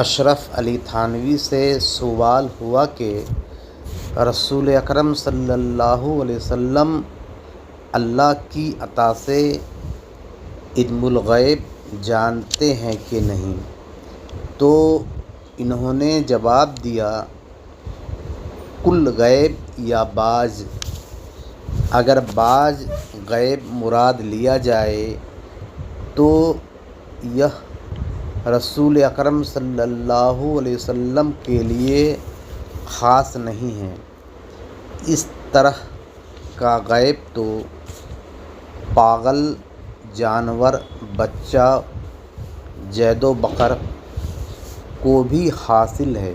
اشرف علی تھانوی سے سوال ہوا کہ رسول اکرم صلی اللہ علیہ وسلم اللہ کی عطا سے علم الغیب جانتے ہیں کہ نہیں؟ تو انہوں نے جواب دیا، کل غیب یا بعض۔ اگر بعض غیب مراد لیا جائے تو یہ رسول اکرم صلی اللہ علیہ وسلم کے لیے خاص نہیں ہے۔ اس طرح کا غیب تو پاگل جانور، بچہ، زید و بکر کو بھی حاصل ہے،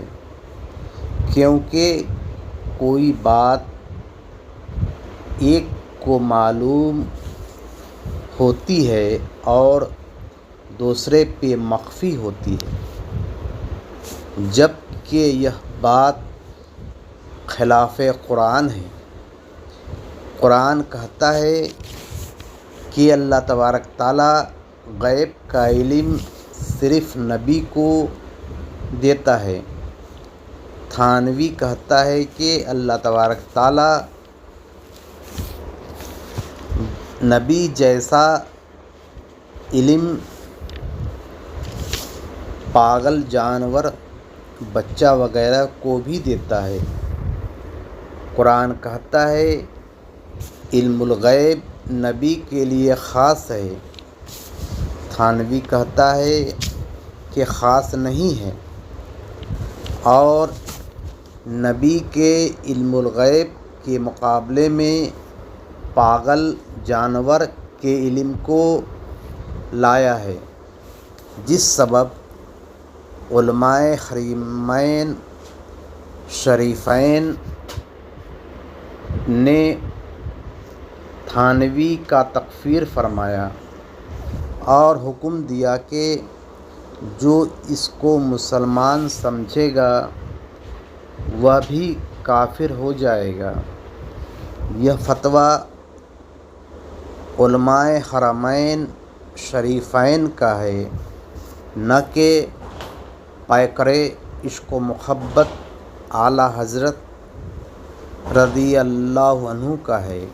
کیونکہ کوئی بات ایک کو معلوم ہوتی ہے اور دوسرے پہ مخفی ہوتی ہے، جبکہ یہ بات خلاف قرآن ہے۔ قرآن کہتا ہے کہ اللہ تبارک تعالیٰ غیب کا علم صرف نبی کو دیتا ہے۔ تھانوی کہتا ہے کہ اللہ تبارک تعالیٰ نبی جیسا علم پاگل جانور، بچہ وغیرہ کو بھی دیتا ہے۔ قرآن کہتا ہے علم الغیب نبی کے لیے خاص ہے۔ تھانوی کہتا ہے کہ خاص نہیں ہے اور نبی کے علم الغیب کے مقابلے میں پاگل جانور کے علم کو لایا ہے، جس سبب علماء حرمین شریفین نے تھانوی کا تکفیر فرمایا اور حکم دیا کہ جو اس کو مسلمان سمجھے گا وہ بھی کافر ہو جائے گا۔ یہ فتویٰ علماء حرمین شریفین کا ہے، نہ کہ پیکر عشق و محبت اعلیٰ حضرت رضی اللہ عنہ کا ہے۔